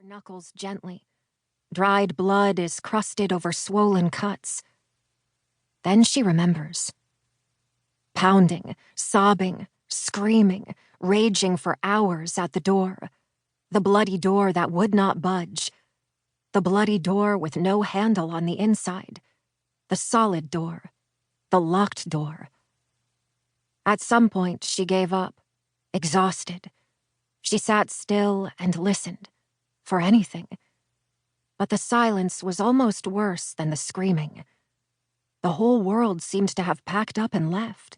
knuckles gently. Dried blood is crusted over swollen cuts. Then she remembers. Pounding, sobbing, screaming, raging for hours at the door. The bloody door that would not budge. The bloody door with no handle on the inside. The solid door. The locked door. At some point, she gave up, exhausted. She sat still and listened, for anything. But the silence was almost worse than the screaming. The whole world seemed to have packed up and left.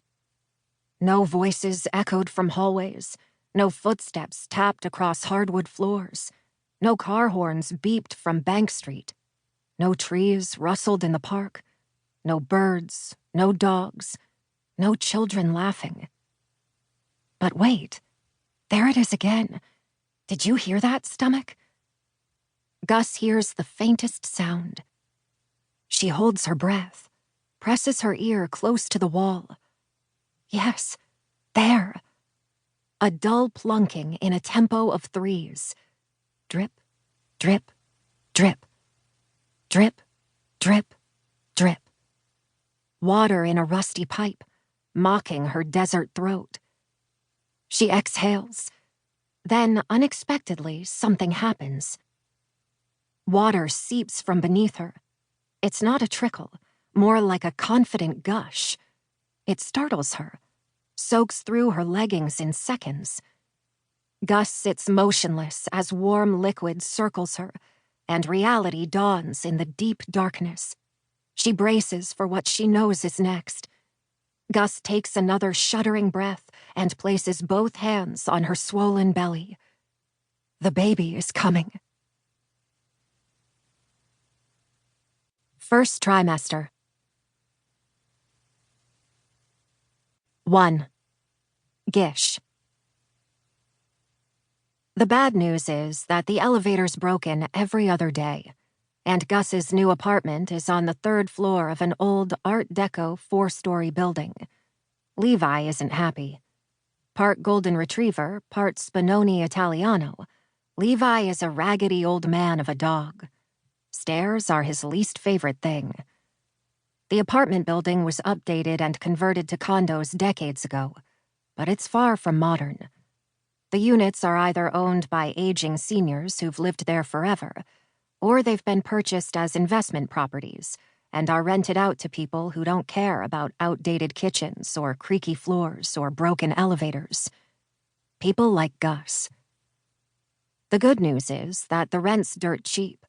No voices echoed from hallways. No footsteps tapped across hardwood floors. No car horns beeped from Bank Street. No trees rustled in the park. No birds, no dogs, no children laughing. But wait, there it is again. Did you hear that, stomach? Gus hears the faintest sound. She holds her breath, presses her ear close to the wall. Yes, there. A dull plunking in a tempo of threes. Drip, drip, drip. Drip, drip, drip. Water in a rusty pipe, mocking her desert throat. She exhales. Then, unexpectedly, something happens. Water seeps from beneath her. It's not a trickle, more like a confident gush. It startles her, soaks through her leggings in seconds. Gus sits motionless as warm liquid circles her, and reality dawns in the deep darkness. She braces for what she knows is next. Gus takes another shuddering breath and places both hands on her swollen belly. The baby is coming. First trimester. 1. Gish. The bad news is that the elevator's broken every other day, and Gus's new apartment is on the 3rd floor of an old art-deco 4-story building. Levi isn't happy. Part golden retriever, part Spinoni Italiano, Levi is a raggedy old man of a dog. Stairs are his least favorite thing. The apartment building was updated and converted to condos decades ago, but it's far from modern. The units are either owned by aging seniors who've lived there forever, or they've been purchased as investment properties and are rented out to people who don't care about outdated kitchens or creaky floors or broken elevators. People like Gus. The good news is that the rent's dirt cheap,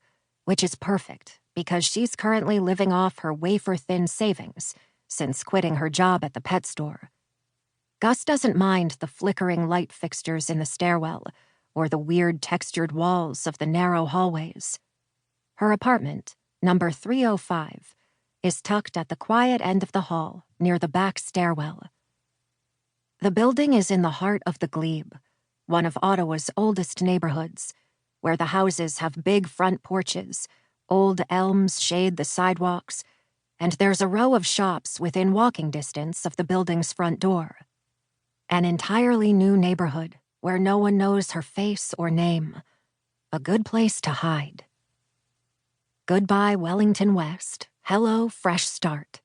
which is perfect because she's currently living off her wafer-thin savings since quitting her job at the pet store. Gus doesn't mind the flickering light fixtures in the stairwell or the weird textured walls of the narrow hallways. Her apartment, number 305, is tucked at the quiet end of the hall near the back stairwell. The building is in the heart of the Glebe, one of Ottawa's oldest neighborhoods, where the houses have big front porches, old elms shade the sidewalks, and there's a row of shops within walking distance of the building's front door. An entirely new neighborhood where no one knows her face or name. A good place to hide. Goodbye, Wellington West. Hello, fresh start.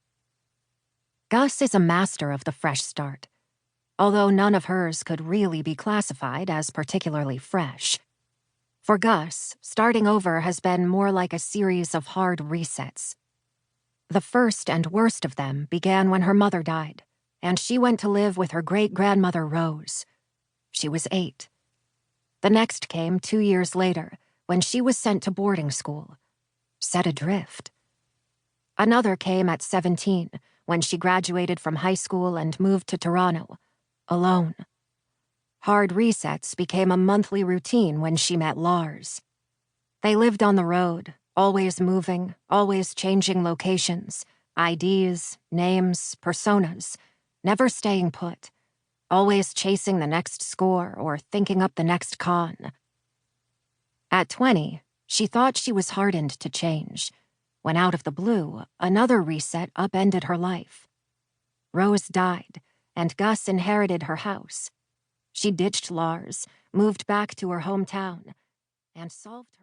Gus is a master of the fresh start, although none of hers could really be classified as particularly fresh. For Gus, starting over has been more like a series of hard resets. The first and worst of them began when her mother died, and she went to live with her great-grandmother Rose. She was 8. The next came 2 years later, when she was sent to boarding school. Set adrift. Another came at 17, when she graduated from high school and moved to Toronto, alone. Hard resets became a monthly routine when she met Lars. They lived on the road, always moving, always changing locations, IDs, names, personas, never staying put, always chasing the next score or thinking up the next con. At 20, she thought she was hardened to change, when out of the blue, another reset upended her life. Rose died, and Gus inherited her house. She ditched Lars, moved back to her hometown, and solved her